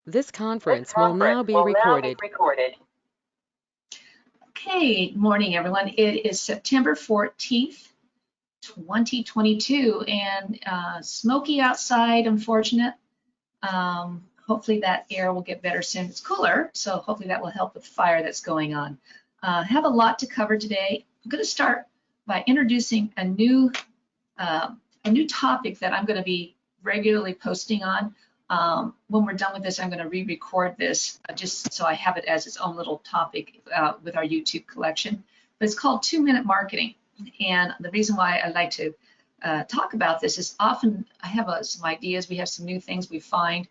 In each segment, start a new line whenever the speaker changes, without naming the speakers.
This
This
conference will
conference
now be
will now be
recorded.
recorded. Okay, morning everyone. It is September 14th, 2022, and smoky outside, unfortunate. Hopefully that air will get better soon. It's cooler, so hopefully that will help with the fire that's going on. Have a lot to cover today. I'm going to start by introducing a new topic that I'm going to be regularly posting on. When we're done with this, I'm going to re-record this just so I have it as its own little topic with our YouTube collection. But it's called 2-Minute Marketing. And the reason why I like to talk about this is often I have some ideas. We have some new things we find.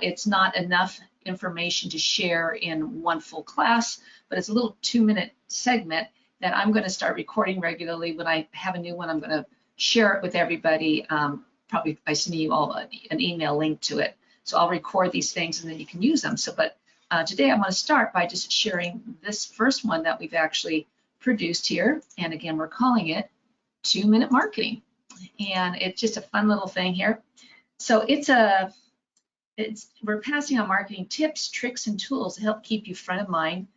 It's not enough information to share in one full class, but it's a little 2-minute segment that I'm going to start recording regularly. When I have a new one, I'm going to share it with everybody, probably by sending you all an email link to it. So I'll record these things and then you can use them. But today I want to start by just sharing this first one that we've actually produced here. And again, we're calling it 2-Minute Marketing. And it's just a fun little thing here. So we're passing on marketing tips, tricks, and tools to help keep you front of mind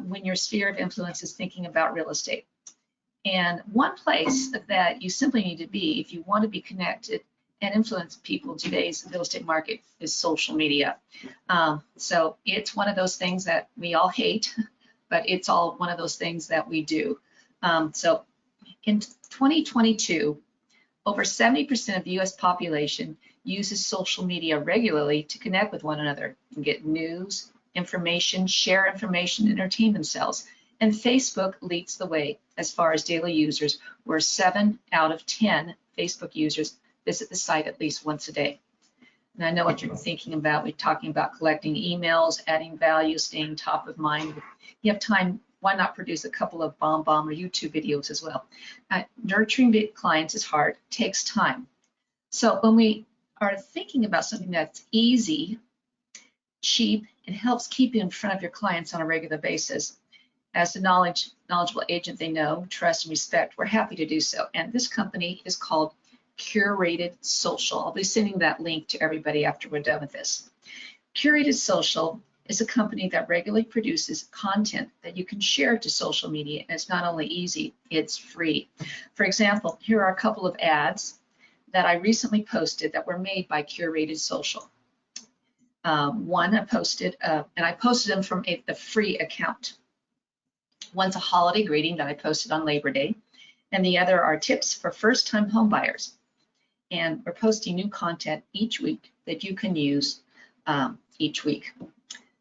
when your sphere of influence is thinking about real estate. And one place that you simply need to be if you want to be connected and influence people in today's real estate market is social media. So it's one of those things that we all hate, but it's all one of those things that we do. So in 2022, over 70% of the US population uses social media regularly to connect with one another and get news, information, share information, entertain themselves. And Facebook leads the way as far as daily users, where 7 out of 10 Facebook users visit the site at least once a day. And I know what you're thinking about. We're talking about collecting emails, adding value, staying top of mind. If you have time, why not produce a couple of bomb or YouTube videos as well? Nurturing clients is hard, takes time. So when we are thinking about something that's easy, cheap, and helps keep you in front of your clients on a regular basis, as the knowledgeable agent they know, trust, and respect, we're happy to do so. And this company is called Curated Social. I'll be sending that link to everybody after we're done with this. Curated Social is a company that regularly produces content that you can share to social media. And it's not only easy, it's free. For example, here are a couple of ads that I recently posted that were made by Curated Social. One I posted, and I posted them from the free account. One's a holiday greeting that I posted on Labor Day, and the other are tips for first-time homebuyers. And we're posting new content each week that you can use each week.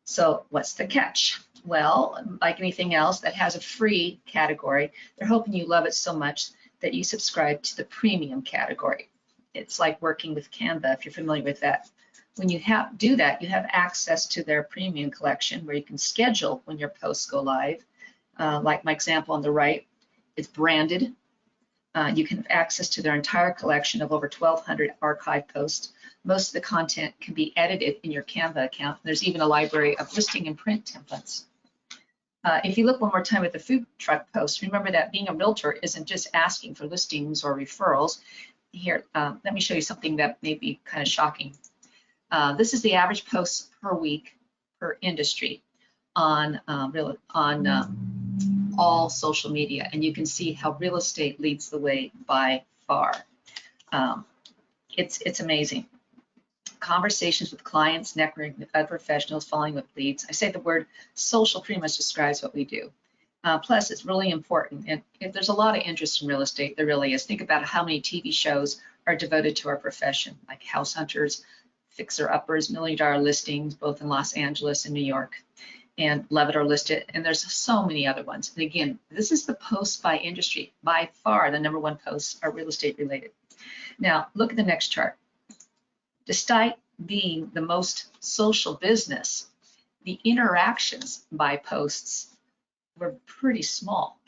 So what's the catch? Well, like anything else that has a free category, they're hoping you love it so much that you subscribe to the premium category. It's like working with Canva, if you're familiar with that. When you do that, you have access to their premium collection where you can schedule when your posts go live. Like my example on the right, it's branded. You can have access to their entire collection of over 1,200 archive posts. Most of the content can be edited in your Canva account. There's even a library of listing and print templates. If you look one more time at the food truck post, remember that being a realtor isn't just asking for listings or referrals. Here, let me show you something that may be kind of shocking. This is the average posts per week per industry on all social media, and you can see how real estate leads the way by far. It's amazing. Conversations with clients, networking with other professionals, following with leads. I say the word social pretty much describes what we do. Plus, it's really important, and there's a lot of interest in real estate. There really is. Think about how many TV shows are devoted to our profession, like House Hunters, Fixer Uppers, $1 Million Listings, both in Los Angeles and New York, and Love It or List It, and there's so many other ones. And again, this is the posts by industry. By far, the #1 posts are real estate related. Now, look at the next chart. Despite being the most social business, the interactions by posts were pretty small.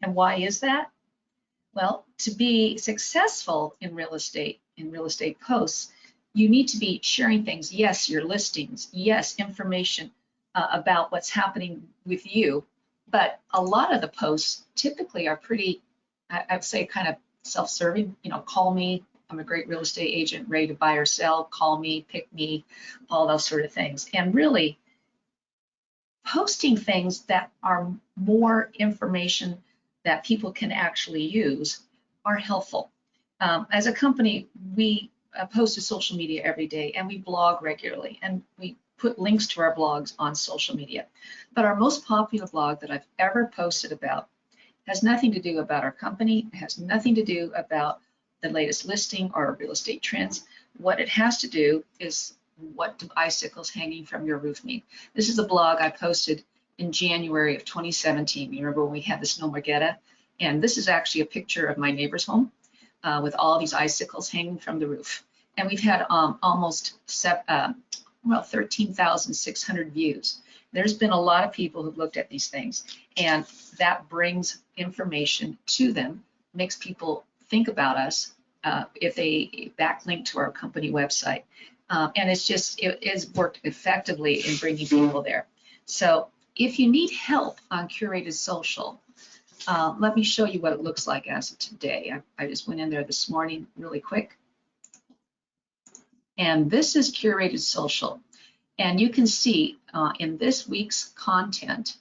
And why is that? Well, to be successful in real estate posts, you need to be sharing things. Yes, your listings. Yes, information about what's happening with you. But a lot of the posts typically are pretty, I would say, kind of self-serving. You know, call me, I'm a great real estate agent, ready to buy or sell, call me, pick me, all those sort of things. And really posting things that are more information that people can actually use are helpful. As a company, we post to social media every day, and we blog regularly, and we put links to our blogs on social media. But our most popular blog that I've ever posted about has nothing to do about our company. It has nothing to do about the latest listing or real estate trends. What it has to do is, what do icicles hanging from your roof mean? This is a blog I posted in January of 2017. You remember when we had the Snowmageddon? And this is actually a picture of my neighbor's home with all these icicles hanging from the roof. And we've had almost 13,600 views. There's been a lot of people who've looked at these things, and that brings information to them, makes people think about us if they backlink to our company website. And it has worked effectively in bringing people there. So if you need help on Curated Social, let me show you what it looks like as of today. I just went in there this morning really quick. And this is Curated Social. And you can see in this week's content,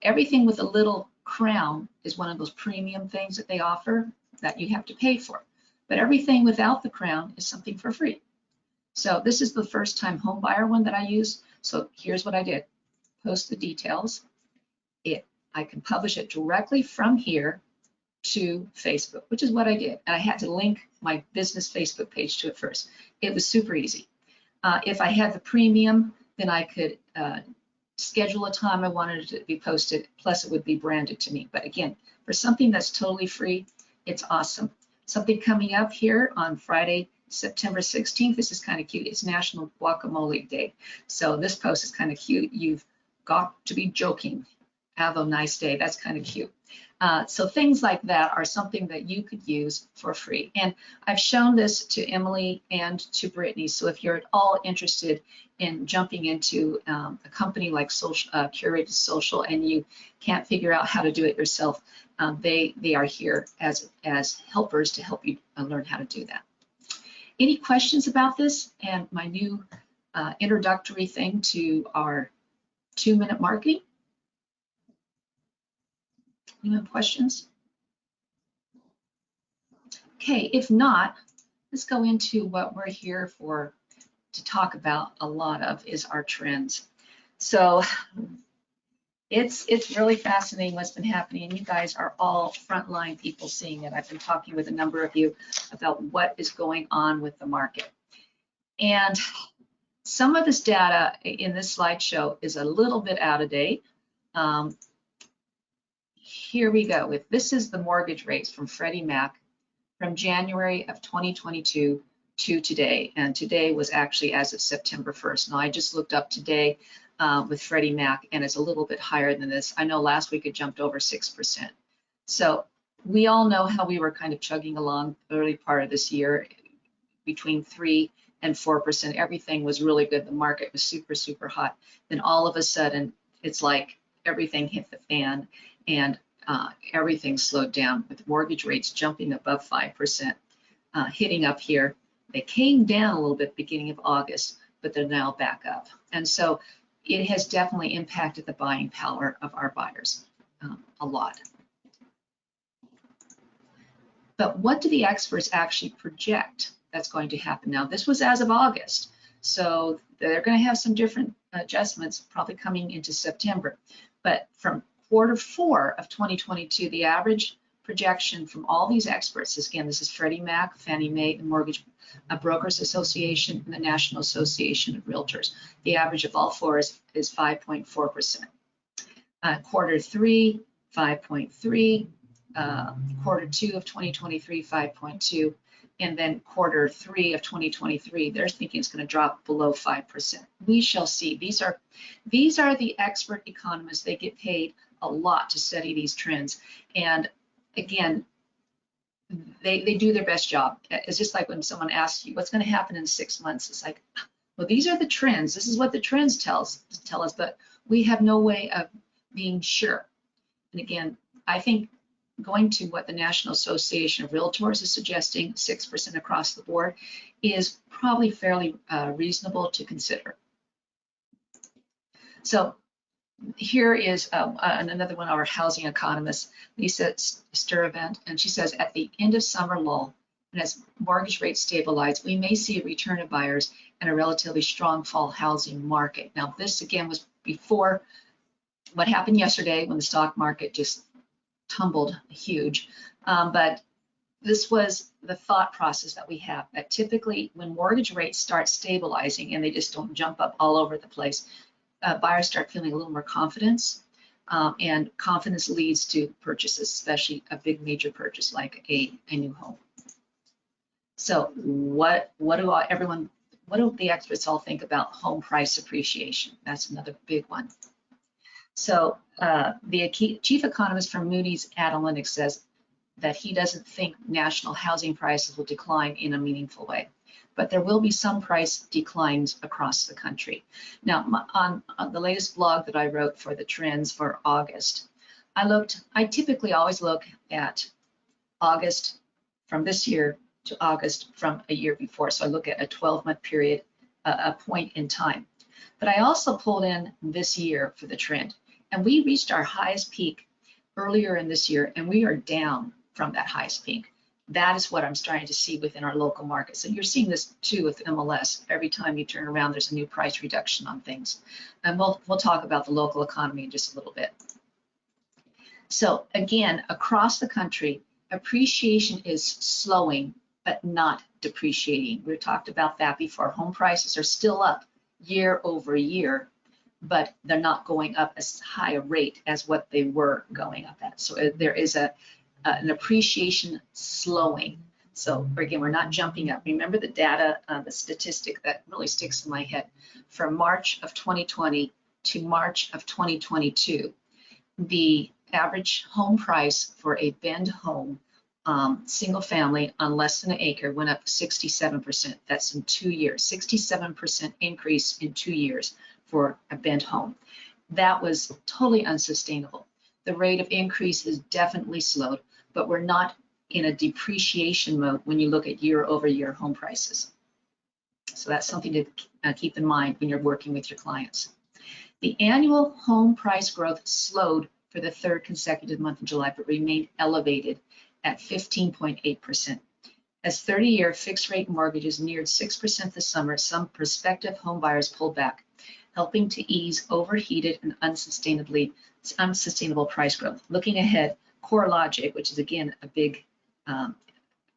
everything with a little crown is one of those premium things that they offer that you have to pay for. But everything without the crown is something for free. So this is the first time home buyer one that I use. So here's what I did. Post the details. I can publish it directly from here to Facebook, which is what I did. And I had to link my business Facebook page to it first. It was super easy. If I had the premium, then I could schedule a time I wanted it to be posted, plus it would be branded to me. But again, for something that's totally free, it's awesome. Something coming up here on Friday, September 16th, this is kind of cute. It's National Guacamole Day. So this post is kind of cute. You've got to be joking. Have a nice day. That's kind of cute. So things like that are something that you could use for free. And I've shown this to Emily and to Brittany. So if you're at all interested in jumping into a company like Curated Social and you can't figure out how to do it yourself, they are here as helpers to help you learn how to do that. Any questions about this and my new introductory thing to our 2-minute marketing? Any more questions? Okay, if not, let's go into what we're here for to talk about a lot of is our trends. So it's really fascinating what's been happening, and you guys are all frontline people seeing it. I've been talking with a number of you about what is going on with the market. And some of this data in this slideshow is a little bit out of date. Here we go. This is the mortgage rates from Freddie Mac from January of 2022 to today. And today was actually as of September 1st. Now I just looked up today with Freddie Mac, and it's a little bit higher than this. I know last week it jumped over 6%. So we all know how we were kind of chugging along the early part of this year between 3 and 4%. Everything was really good. The market was super, super hot. Then all of a sudden, it's like everything hit the fan, and everything slowed down with mortgage rates jumping above 5%, hitting up here. They came down a little bit beginning of August, but they're now back up. And so it has definitely impacted the buying power of our buyers a lot. But what do the experts actually project that's going to happen now? This was as of August, so they're going to have some different adjustments probably coming into September. But from Q4 of 2022, the average projection from all these experts is, again, this is Freddie Mac, Fannie Mae, the Mortgage Brokers Association, and the National Association of Realtors. The average of all four is 5.4%. Q3, 5.3. Q2 of 2023, 5.2. And then Q3 of 2023, they're thinking it's going to drop below 5%. We shall see. These are the expert economists. They get paid a lot to study these trends. And again, they do their best job. It's just like when someone asks you what's going to happen in 6 months. It's like, well, these are the trends. This is what the trends tell us, but we have no way of being sure. And again, I think going to what the National Association of Realtors is suggesting, 6% across the board, is probably fairly reasonable to consider. So here is another one of our housing economists, Lisa Sturtevant, and she says, at the end of summer lull, and as mortgage rates stabilize, we may see a return of buyers and a relatively strong fall housing market. Now, this again was before what happened yesterday when the stock market just tumbled huge. But this was the thought process that we have, that typically when mortgage rates start stabilizing and they just don't jump up all over the place, buyers start feeling a little more confidence, and confidence leads to purchases, especially a big major purchase like a new home. So what do the experts all think about home price appreciation? That's another big one. So the chief economist from Moody's Analytics says that he doesn't think national housing prices will decline in a meaningful way, but there will be some price declines across the country. Now, on the latest blog that I wrote for the trends for August, I typically always look at August from this year to August from a year before. So I look at a 12-month period, a point in time. But I also pulled in this year for the trend. And we reached our highest peak earlier in this year, and we are down from that highest peak. That is what I'm starting to see within our local markets. And you're seeing this too with MLS. Every time you turn around, there's a new price reduction on things. And we'll talk about the local economy in just a little bit. So again, across the country, appreciation is slowing, but not depreciating. We talked about that before. Home prices are still up year over year, but they're not going up as high a rate as what they were going up at. So there is an appreciation slowing. So again, we're not jumping up. Remember the data, the statistic that really sticks in my head. From March of 2020 to March of 2022, the average home price for a Bend home, single family on less than an acre, went up 67%. That's in 2 years, 67% increase in 2 years for a Bend home. That was totally unsustainable. The rate of increase is definitely slowed, but we're not in a depreciation mode when you look at year over year home prices. So that's something to keep in mind when you're working with your clients. The annual home price growth slowed for the third consecutive month in July, but remained elevated at 15.8%. As 30-year fixed rate mortgages neared 6% this summer, some prospective home buyers pulled back, helping to ease overheated and unsustainable price growth. Looking ahead, CoreLogic, which is again a big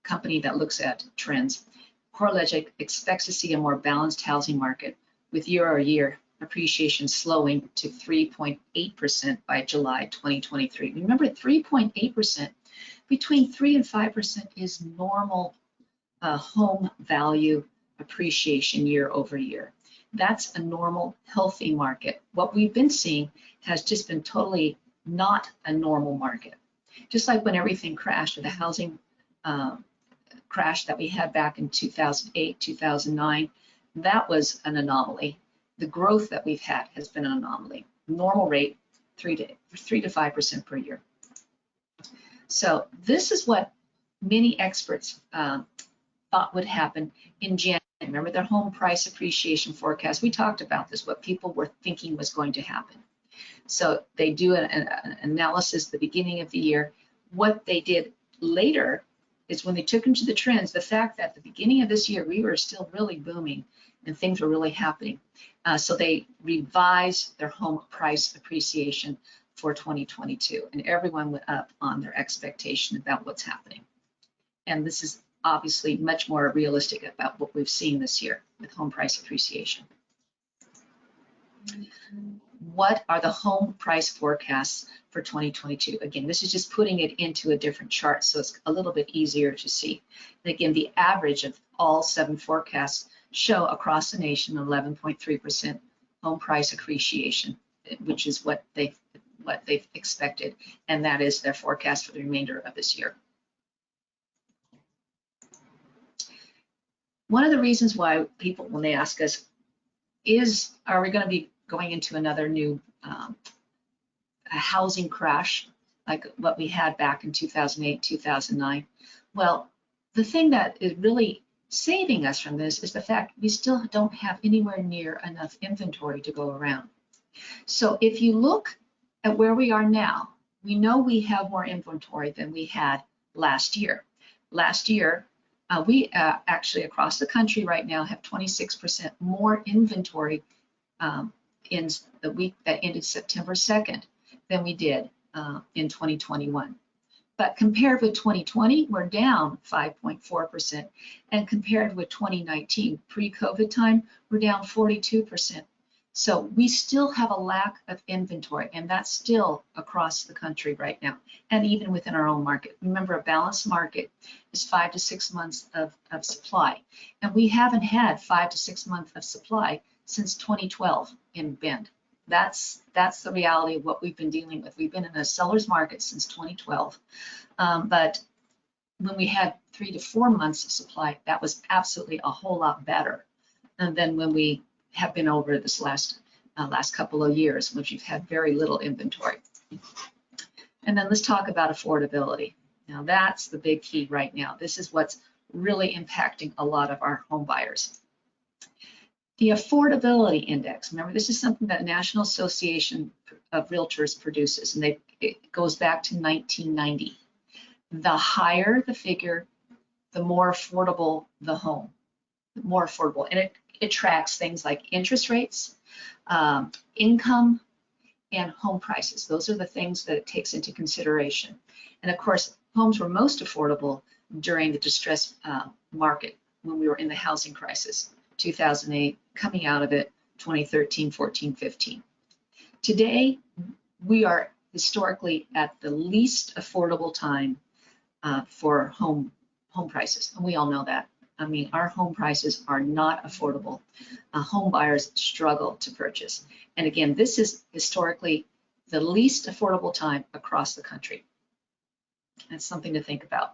company that looks at trends, CoreLogic expects to see a more balanced housing market with year-over-year appreciation slowing to 3.8% by July 2023. Remember, 3.8%, between 3 and 5% is normal home value appreciation year over year. That's a normal, healthy market. What we've been seeing has just been totally not a normal market. Just like when everything crashed, or the housing crash that we had back in 2008, 2009, that was an anomaly. The growth that we've had has been an anomaly. Normal rate, 3 to 5% per year. So this is what many experts thought would happen in January. Remember their home price appreciation forecast? We talked about this, what people were thinking was going to happen. So they do an analysis at the beginning of the year. What they did later is when they took into the trends, the fact that at the beginning of this year, we were still really booming and things were really happening. So they revised their home price appreciation for 2022, and everyone went up on their expectation about what's happening. And this is obviously much more realistic about what we've seen this year with home price appreciation. What are the home price forecasts for 2022? Again, this is just putting it into a different chart, so it's a little bit easier to see. And again, the average of all 7 forecasts show across the nation 11.3% home price appreciation, which is what they've expected, and that is their forecast for the remainder of this year. One of the reasons why people, when they ask us, are we going to be going into another new housing crash? like what we had back in 2008, 2009. Well, the thing that is really saving us from this is the fact we still don't have anywhere near enough inventory to go around. So if you look at where we are now, we know we have more inventory than we had last year. Last year, we actually across the country right now have 26% more inventory in the week that ended September 2nd than we did in 2021. But compared with 2020, we're down 5.4%. And compared with 2019, pre-COVID time, we're down 42%. So we still have a lack of inventory, and that's still across the country right now, and even within our own market. Remember, a balanced market is 5 to 6 months of supply, and we haven't had 5 to 6 months of supply since 2012 in Bend. That's the reality of what we've been dealing with. We've been in a seller's market since 2012, but when we had 3 to 4 months of supply, that was absolutely a whole lot better than when we have been over this last couple of years, which you've had very little inventory. And then let's talk about affordability. Now that's the big key right now. This is what's really impacting a lot of our home buyers. The affordability index, remember this is something that the National Association of Realtors produces, and it goes back to 1990. The higher the figure, the more affordable the home, the more affordable. And it tracks things like interest rates, income, and home prices. Those are the things that it takes into consideration. And of course, homes were most affordable during the distressed market when we were in the housing crisis, 2008, coming out of it, 2013, 14, 15. Today, we are historically at the least affordable time for home prices, and we all know that. I mean, our home prices are not affordable. Home buyers struggle to purchase. And again, this is historically the least affordable time across the country. That's something to think about.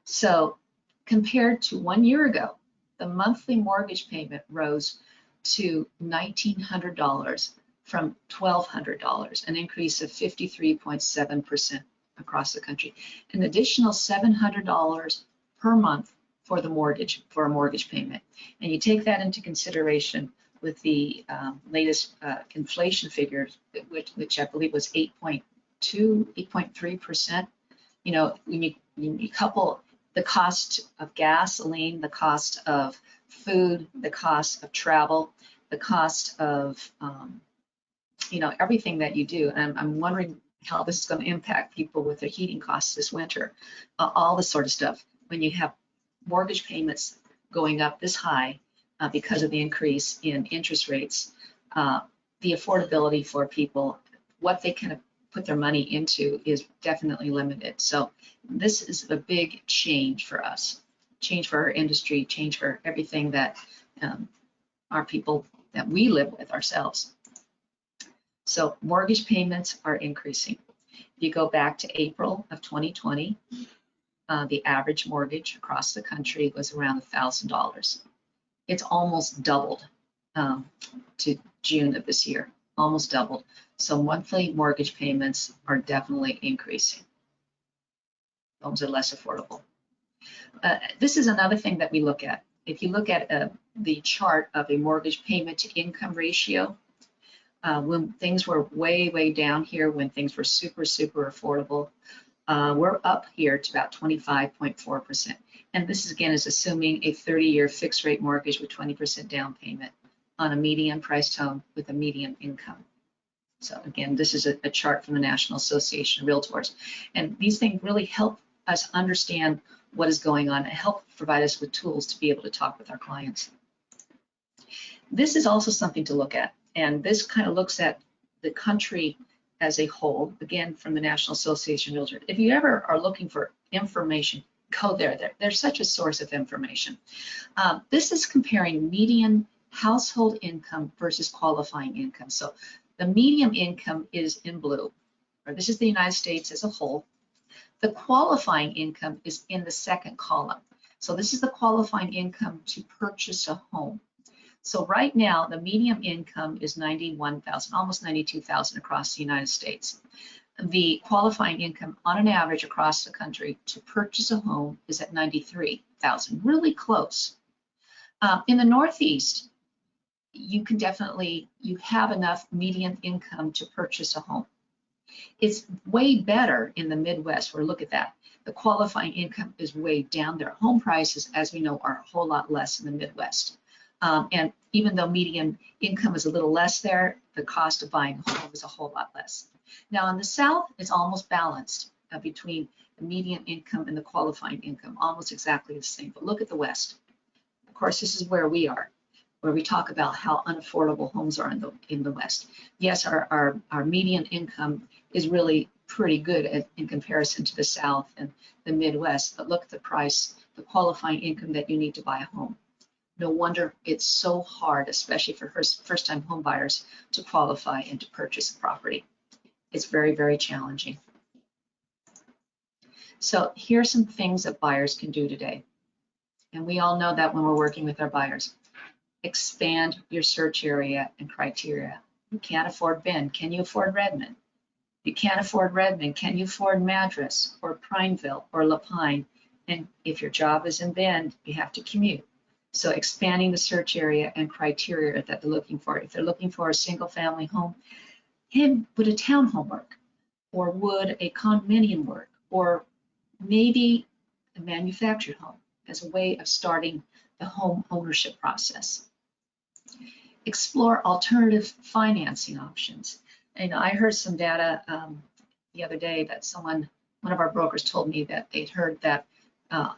So compared to 1 year ago, the monthly mortgage payment rose to $1,900 from $1,200, an increase of 53.7% across the country. An additional $700 per month for the mortgage, for a mortgage payment. And you take that into consideration with the latest inflation figures, which I believe was 8.2, 8.3%. You know, when you couple the cost of gasoline, the cost of food, the cost of travel, the cost of, you know, everything that you do. And I'm wondering how this is going to impact people with their heating costs this winter, all this sort of stuff. When you have mortgage payments going up this high because of the increase in interest rates, the affordability for people, what they can put their money into is definitely limited. So this is a big change for us, change for our industry, change for everything that our people that we live with ourselves. So mortgage payments are increasing. If you go back to April of 2020, the average mortgage across the country was around $1,000. It's almost doubled to June of this year, almost doubled. So monthly mortgage payments are definitely increasing. Homes are less affordable. This is another thing that we look at. If you look at the chart of a mortgage payment to income ratio, when things were way, way down here, when things were super, super affordable, we're up here to about 25.4%. And this is, again, is assuming a 30-year fixed rate mortgage with 20% down payment on a median priced home with a median income. So again, this is a chart from the National Association of Realtors. And these things really help us understand what is going on and help provide us with tools to be able to talk with our clients. This is also something to look at. And this kind of looks at the country as a whole, again, from the National Association of Realtors. If you ever are looking for information, go there. They're such a source of information. This is comparing median household income versus qualifying income. So the median income is in blue, or this is the United States as a whole. The qualifying income is in the second column. So this is the qualifying income to purchase a home. So right now, the median income is $91,000, almost $92,000 across the United States. The qualifying income on an average across the country to purchase a home is at 93,000, really close. In the Northeast, you have enough median income to purchase a home. It's way better in the Midwest, where look at that. The qualifying income is way down there. Home prices, as we know, are a whole lot less in the Midwest. And even though median income is a little less there, the cost of buying a home is a whole lot less. Now in the South, it's almost balanced between the median income and the qualifying income, almost exactly the same. But look at the West. Of course, this is where we are, where we talk about how unaffordable homes are in the West. Yes, our median income is really pretty good in comparison to the South and the Midwest, but look at the price, the qualifying income that you need to buy a home. No wonder it's so hard, especially for first-time home buyers, to qualify and to purchase a property. It's very, very challenging. So here are some things that buyers can do today. And we all know that when we're working with our buyers. Expand your search area and criteria. You can't afford Bend. Can you afford Redmond? If you can't afford Redmond, can you afford Madras or Prineville or La Pine? And if your job is in Bend, you have to commute. So expanding the search area and criteria that they're looking for. If they're looking for a single family home, would a townhome work? Or would a condominium work? Or maybe a manufactured home as a way of starting the home ownership process. Explore alternative financing options. And I heard some data the other day that one of our brokers told me that they'd heard that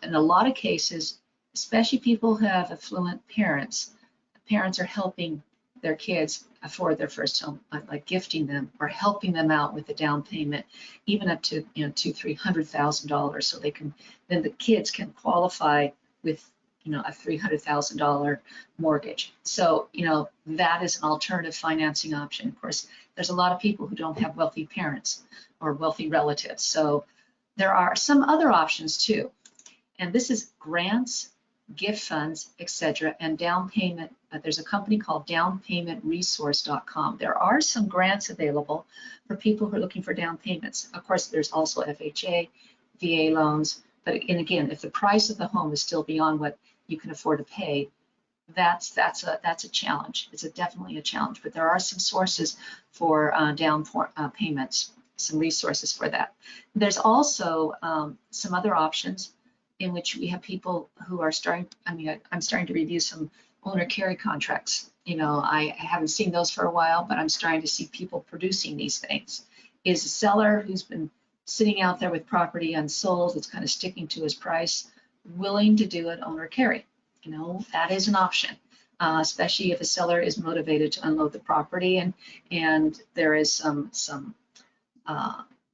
in a lot of cases, especially people who have affluent parents, parents are helping their kids afford their first home, like gifting them or helping them out with the down payment, even up to $200,000-300,000, so then the kids can qualify with a $300,000 mortgage. So that is an alternative financing option. Of course, there's a lot of people who don't have wealthy parents or wealthy relatives, so there are some other options too. And this is grants, gift funds, etc., and down payment. There's a company called downpaymentresource.com. There are some grants available for people who are looking for down payments. Of course, there's also FHA, VA loans, but again, if the price of the home is still beyond what you can afford to pay, that's a challenge. It's definitely a challenge, but there are some sources for down payments, some resources for that. There's also some other options in which we have people who are I'm starting to review some owner carry contracts. I haven't seen those for a while, but I'm starting to see people producing these things. Is a seller who's been sitting out there with property unsold, that's kind of sticking to his price, willing to do an owner carry? That is an option, especially if a seller is motivated to unload the property, and there is some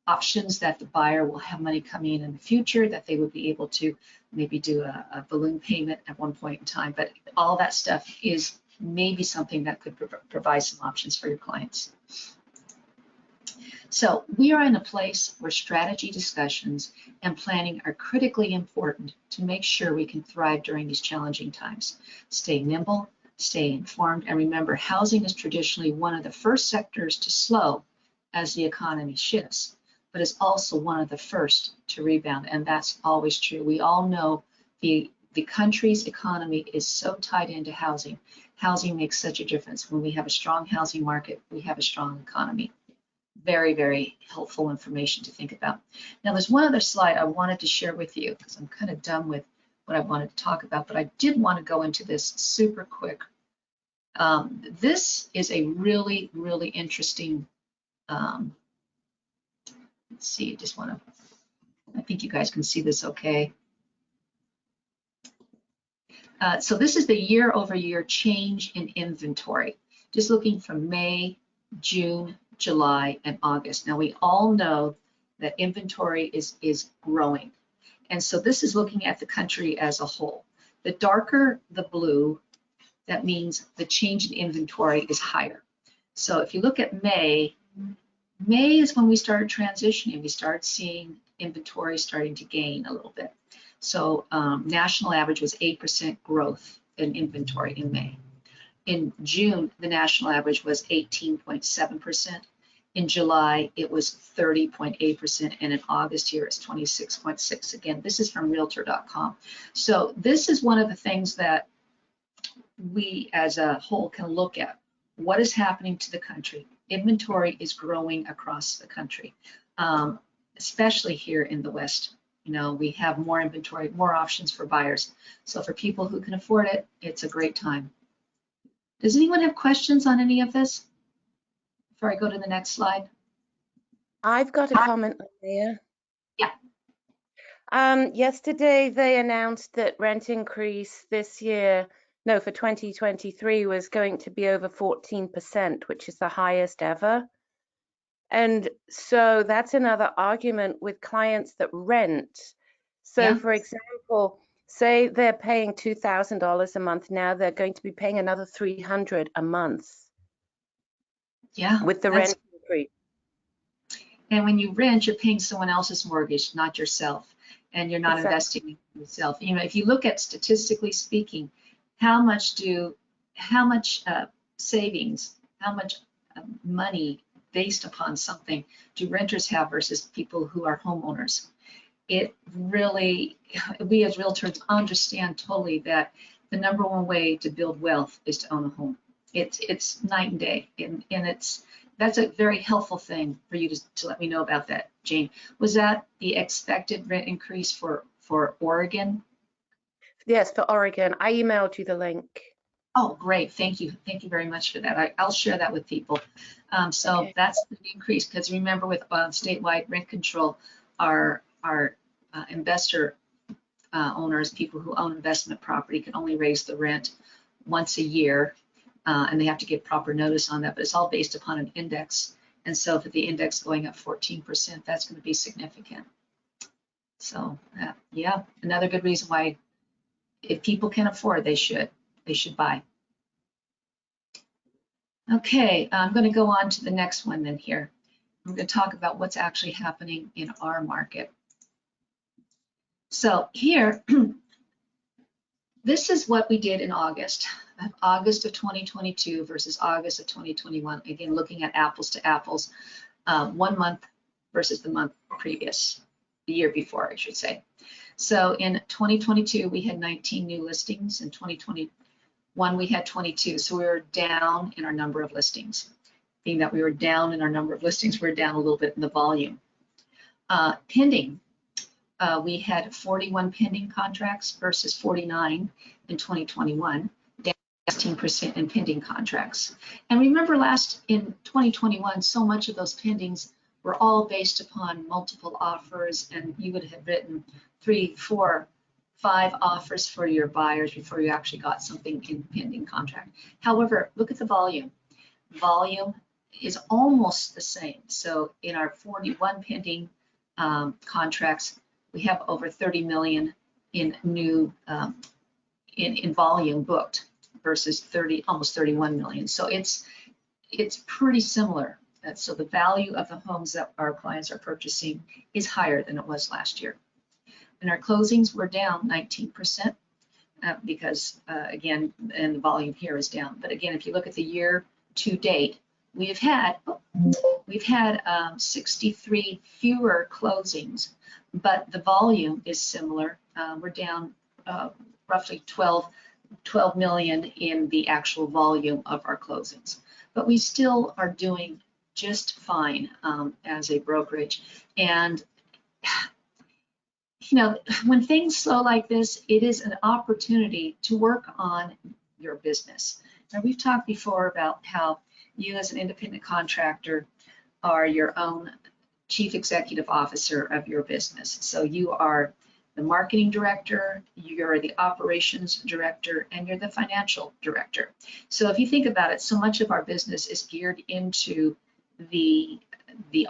options that the buyer will have money coming in the future, that they would be able to maybe do a balloon payment at one point in time. But all that stuff is maybe something that could provide some options for your clients. So we are in a place where strategy discussions and planning are critically important to make sure we can thrive during these challenging times. Stay nimble, stay informed, and remember, housing is traditionally one of the first sectors to slow as the economy shifts, but is also one of the first to rebound, and that's always true. We all know the country's economy is so tied into housing. Housing makes such a difference. When we have a strong housing market, we have a strong economy. Very, very helpful information to think about. Now, there's one other slide I wanted to share with you because I'm kind of done with what I wanted to talk about, but I did want to go into this super quick. This is a really, really interesting, let's see, I think you guys can see this okay. So this is the year-over-year change in inventory, just looking from May, June, July, and August. Now, we all know that inventory is growing. And so this is looking at the country as a whole. The darker the blue, that means the change in inventory is higher. So if you look at May is when we started transitioning. We started seeing inventory starting to gain a little bit. So national average was 8% growth in inventory in May. In June, the national average was 18.7%. In July, it was 30.8%, and in August here, it's 26.6%. Again, this is from Realtor.com. So this is one of the things that we as a whole can look at. What is happening to the country? Inventory is growing across the country, especially here in the West. You know, we have more inventory, more options for buyers. So for people who can afford it, it's a great time. Does anyone have questions on any of this before I go to the next slide?
I've got a comment there.
Yeah.
Yesterday they announced that rent increase this year, no, for 2023 was going to be over 14%, which is the highest ever. And so that's another argument with clients that rent. So
Yeah.
for example, say they're paying $2,000 a month now, they're going to be paying another $300 a month.
Yeah.
With the rent increase.
And when you rent, you're paying someone else's mortgage, not yourself, and you're not investing in yourself. You know, if you look at statistically speaking, how much savings, how much money based upon something do renters have versus people who are homeowners? It really, we as realtors understand totally that the number one way to build wealth is to own a home. It's night and day, and that's a very helpful thing for you to let me know about that, Jane. Was that the expected rent increase for Oregon?
Yes, for Oregon. I emailed you the link.
Oh, great. Thank you. Thank you very much for that. I'll share that with people. So
Okay.
that's the increase, because remember with statewide rent control, our investor owners, people who own investment property, can only raise the rent once a year. And they have to give proper notice on that, but it's all based upon an index. And so for the index going up 14%, that's going to be significant. So yeah, another good reason why, if people can afford, they should buy. Okay, I'm going to go on to the next one then here. I'm going to talk about what's actually happening in our market. So here, this is what we did in August of 2022 versus August of 2021. Again, looking at apples to apples, 1 month versus the month previous, the year before, I should say. So in 2022, we had 19 new listings. In 2021, we had 22. So we were down in our number of listings. Being that we were down in our number of listings, we were down a little bit in the volume. Pending. We had 41 pending contracts versus 49 in 2021, down 16% in pending contracts. And remember in 2021, so much of those pendings were all based upon multiple offers, and you would have written 3, 4, 5 offers for your buyers before you actually got something in pending contract. However, look at the volume. Volume is almost the same. So in our 41 pending contracts, we have over 30 million in new in volume booked versus almost 31 million. So it's pretty similar. So the value of the homes that our clients are purchasing is higher than it was last year. And our closings were down 19% because again, and the volume here is down. But again, if you look at the year to date, we've had 63 fewer closings, but the volume is similar. We're down roughly 12 million in the actual volume of our closings, but we still are doing just fine as a brokerage. And you know, when things slow like this, it is an opportunity to work on your business. Now, we've talked before about how you as an independent contractor are your own chief executive officer of your business. So you are the marketing director, you're the operations director, and you're the financial director. So if you think about it, so much of our business is geared into the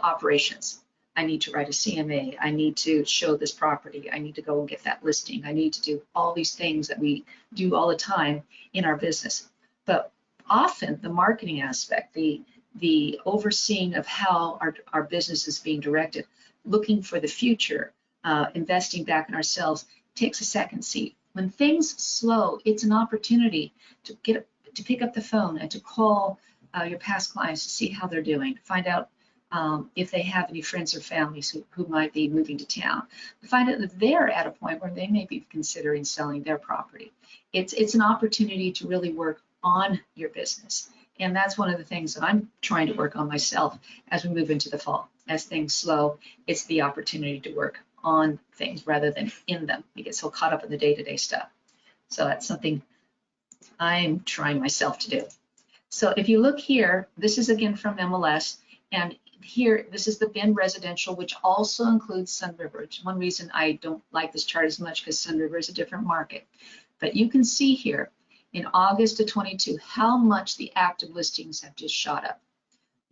operations. I need to write a CMA, I need to show this property, I need to go and get that listing, I need to do all these things that we do all the time in our business. But often the marketing aspect, the overseeing of how our business is being directed, looking for the future, investing back in ourselves, takes a second seat. When things slow, it's an opportunity to pick up the phone and to call your past clients to see how they're doing, find out if they have any friends or families who might be moving to town. Find out that they're at a point where they may be considering selling their property. It's an opportunity to really work on your business. And that's one of the things that I'm trying to work on myself as we move into the fall. As things slow, it's the opportunity to work on things rather than in them. We get so caught up in the day-to-day stuff. So that's something I'm trying myself to do. So if you look here, this is again from MLS, and here, this is the Bend residential, which also includes Sun River. It's one reason I don't like this chart as much, because Sun River is a different market. But you can see here in August of 22 how much the active listings have just shot up.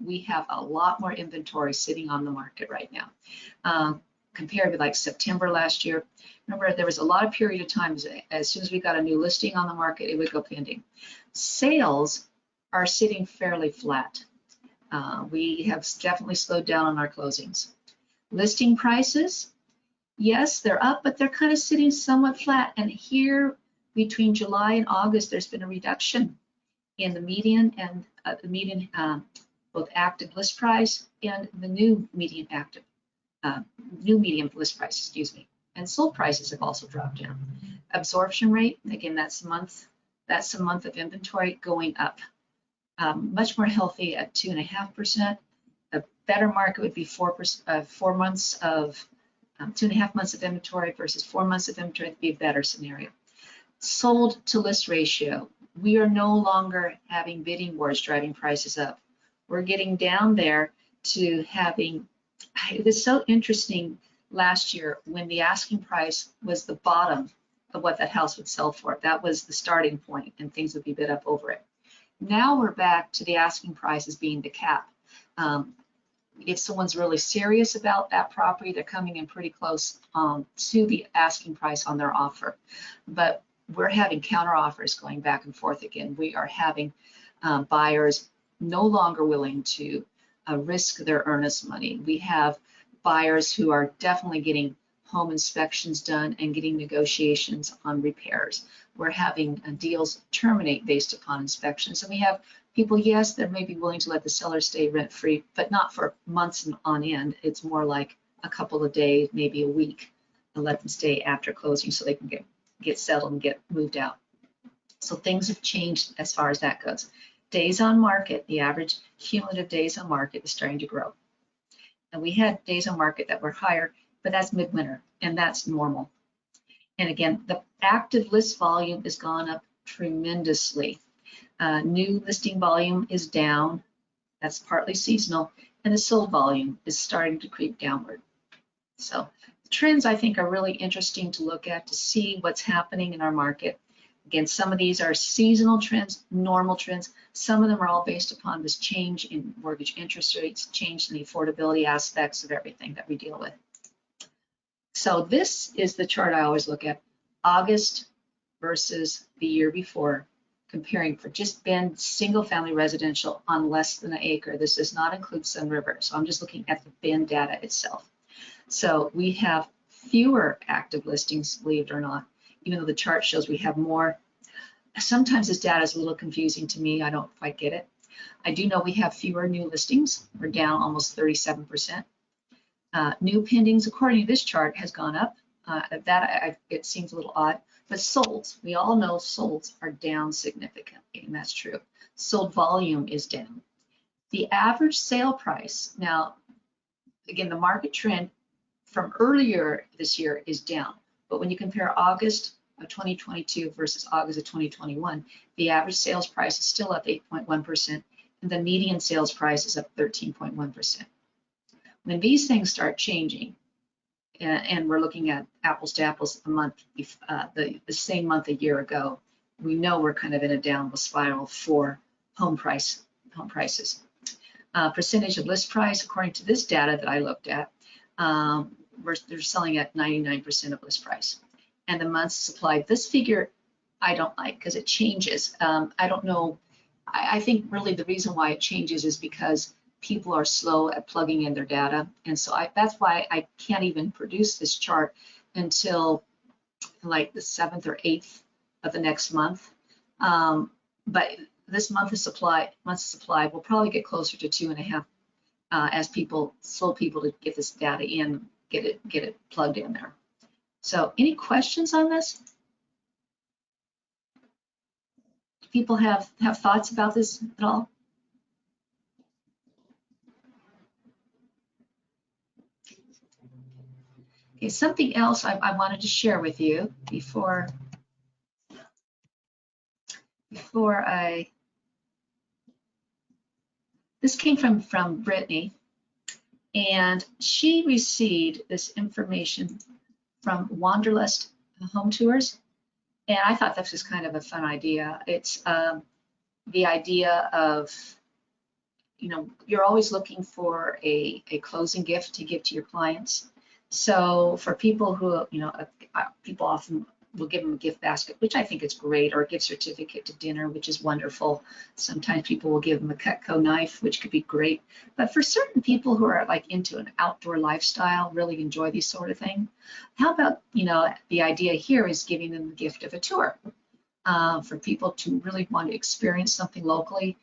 We have a lot more inventory sitting on the market right now. Compared with like September last year. Remember, there was a lot of period of time as soon as we got a new listing on the market, it would go pending. Sales are sitting fairly flat. We have definitely slowed down on our closings. Listing prices, yes, they're up, but they're kind of sitting somewhat flat. And here between July and August, there's been a reduction in the median and both active list price and the new median list price, excuse me. And sold prices have also dropped down. Absorption rate, again, that's a month of inventory going up. Much more healthy at 2.5%. A better market would be 4 months of 2.5 months of inventory versus 4 months of inventory would be a better scenario. Sold to list ratio. We are no longer having bidding wars driving prices up. We're getting down there to having, it was so interesting last year when the asking price was the bottom of what that house would sell for. That was the starting point and things would be bid up over it. Now we're back to the asking price as being the cap. If someone's really serious about that property, they're coming in pretty close to the asking price on their offer. But we're having counter offers going back and forth again. We are having buyers no longer willing to risk their earnest money. We have buyers who are definitely getting home inspections done and getting negotiations on repairs. We're having deals terminate based upon inspections. And we have people, yes, that may be willing to let the seller stay rent-free, but not for months on end. It's more like a couple of days, maybe a week, and let them stay after closing so they can get settled and get moved out. So things have changed as far as that goes. Days on market, the average cumulative days on market is starting to grow. And we had days on market that were higher, but that's midwinter, and that's normal. And again, the active list volume has gone up tremendously. New listing volume is down. That's partly seasonal, and the sold volume is starting to creep downward. So the trends, I think, are really interesting to look at to see what's happening in our market. Again, some of these are seasonal trends, normal trends. Some of them are all based upon this change in mortgage interest rates, change in the affordability aspects of everything that we deal with. So this is the chart I always look at, August versus the year before, comparing for just Bend single family residential on less than an acre. This does not include Sun River. So I'm just looking at the Bend data itself. So we have fewer active listings, believe it or not, even though the chart shows we have more. Sometimes this data is a little confusing to me. I don't quite get it. I do know we have fewer new listings. We're down almost 37%. New pendings, according to this chart, has gone up. It seems a little odd, but solds, we all know solds are down significantly, and that's true. Sold volume is down. The average sale price, now, again, the market trend from earlier this year is down, but when you compare August of 2022 versus August of 2021, the average sales price is still up 8.1%, and the median sales price is up 13.1%. When these things start changing, and we're looking at apples to apples a month, the same month a year ago, we know we're kind of in a downward spiral for home prices. Percentage of list price, according to this data that I looked at, they're selling at 99% of list price. And the months supply, this figure I don't like because it changes. I don't know, I think really the reason why it changes is because people are slow at plugging in their data. And so that's why I can't even produce this chart until like the 7th or 8th of the next month. But this month of supply will probably get closer to 2.5 as people to get this data in, get it plugged in there. So any questions on this? Do people have thoughts about this at all? Okay, something else I wanted to share with you before this came from Brittany, and she received this information from Wanderlust Home Tours, and I thought this was kind of a fun idea. It's the idea of, you know, you're always looking for a closing gift to give to your clients. So for people who, you know, people often will give them a gift basket, which I think is great, or a gift certificate to dinner, which is wonderful. Sometimes people will give them a Cutco knife, which could be great. But for certain people who are like into an outdoor lifestyle, really enjoy these sort of things, how about, you know, the idea here is giving them the gift of a tour for people to really want to experience something locally.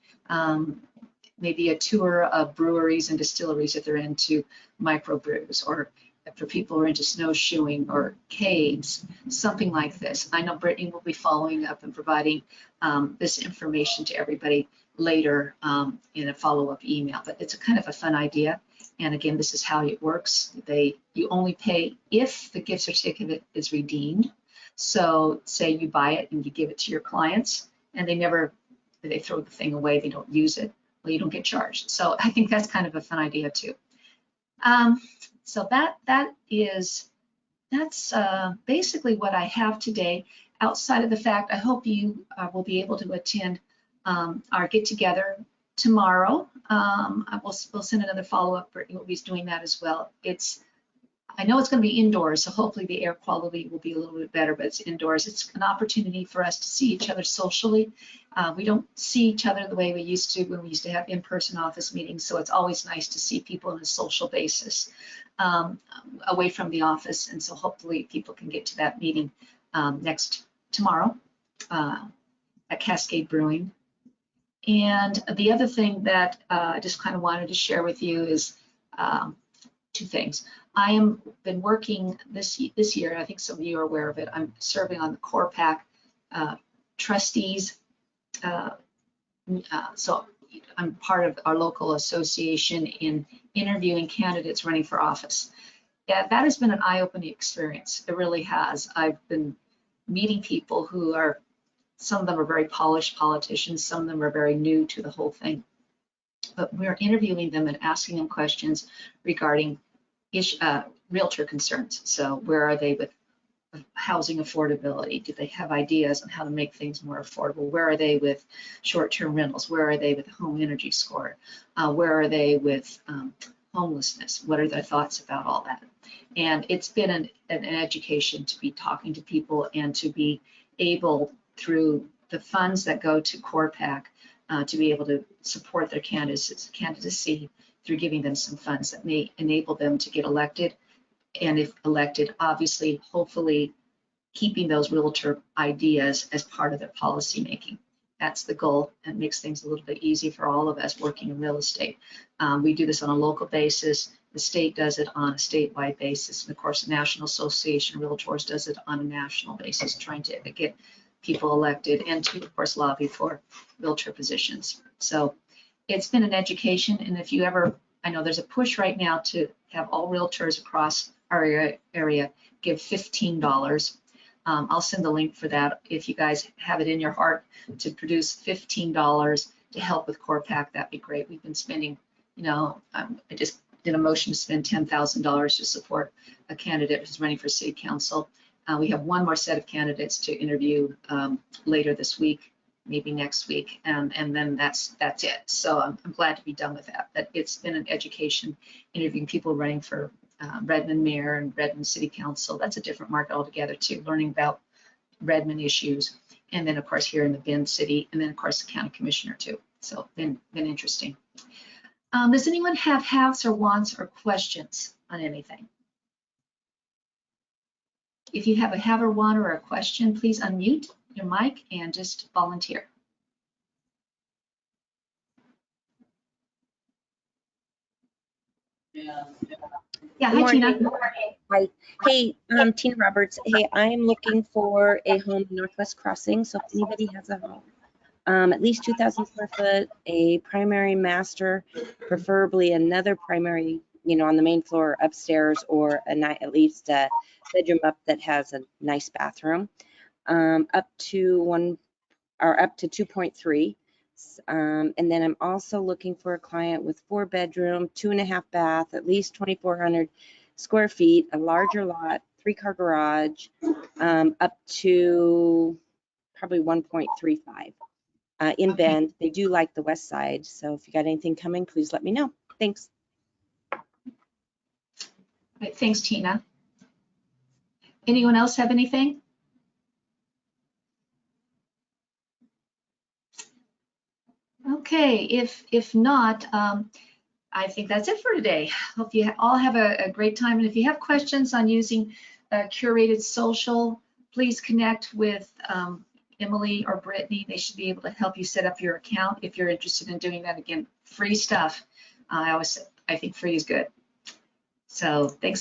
Maybe a tour of breweries and distilleries if they're into microbrews, or for people who are into snowshoeing or caves, something like this. I know Brittany will be following up and providing this information to everybody later in a follow-up email, but it's a kind of a fun idea. And again, this is how it works. You only pay if the gift certificate is redeemed. So say you buy it and you give it to your clients, and they throw the thing away, they don't use it, well, you don't get charged. So I think that's kind of a fun idea too. So that's basically what I have today. Outside of the fact, I hope you will be able to attend our get together tomorrow. We'll send another follow-up. Brittany will be doing that as well. I know it's going to be indoors, so hopefully the air quality will be a little bit better, but it's indoors. It's an opportunity for us to see each other socially. We don't see each other the way we used to when we used to have in-person office meetings, so it's always nice to see people on a social basis away from the office, and so hopefully people can get to that meeting tomorrow at Cascade Brewing. And the other thing that I just kind of wanted to share with you is two things. I am been working this year, and I think some of you are aware of it. I'm serving on the CORPAC trustees. So I'm part of our local association in interviewing candidates running for office. Yeah, that has been an eye-opening experience. It really has. I've been meeting people who are, some of them are very polished politicians, some of them are very new to the whole thing. But we're interviewing them and asking them questions regarding realtor concerns. So where are they with housing affordability? Do they have ideas on how to make things more affordable? Where are they with short-term rentals? Where are they with home energy score? Where are they with homelessness? What are their thoughts about all that? And it's been an education to be talking to people and to be able, through the funds that go to CORPAC, to be able to support their candidacy through giving them some funds that may enable them to get elected. And if elected, obviously, hopefully keeping those realtor ideas as part of their policy making. That's the goal, and makes things a little bit easier for all of us working in real estate. We do this on a local basis. The state does it on a statewide basis. And of course, the National Association of Realtors does it on a national basis, trying to get people elected and to, of course, lobby for realtor positions. So it's been an education, and if you ever, I know there's a push right now to have all realtors across our area give $15. I'll send the link for that. If you guys have it in your heart to produce $15 to help with CORPAC, that'd be great. We've been spending, you know, I just did a motion to spend $10,000 to support a candidate who's running for city council. We have one more set of candidates to interview later this week, maybe next week, and then that's it. So I'm glad to be done with that. But it's been an education interviewing people running for Redmond Mayor and Redmond City Council. That's a different market altogether too, learning about Redmond issues. And then of course here in the Bend City, and then of course the County Commissioner too. So been interesting. Does anyone have haves or wants or questions on anything? If you have a have or want or a question, please unmute your mic and just volunteer. Yeah,
Good
hi, Tina.
morning. Hi. Hey, Tina Roberts. Hey, I'm looking for a home in Northwest Crossing. So if anybody has a home, at least 2,000 square foot, a primary master, preferably another primary, on the main floor upstairs, or at least a bedroom up that has a nice bathroom, up to 2.3. And then I'm also looking for a client with 4-bedroom, 2.5 bath, at least 2,400 square feet, a larger lot, 3-car garage, up to probably 1.35. In Bend. They do like the west side. So if you got anything coming, please let me know. Thanks.
Right, thanks, Tina. Anyone else have anything? Okay, if not, I think that's it for today. Hope you all have a great time. And if you have questions on using Curated Social, please connect with Emily or Brittany. They should be able to help you set up your account if you're interested in doing that. Again, free stuff. I think free is good. So thanks so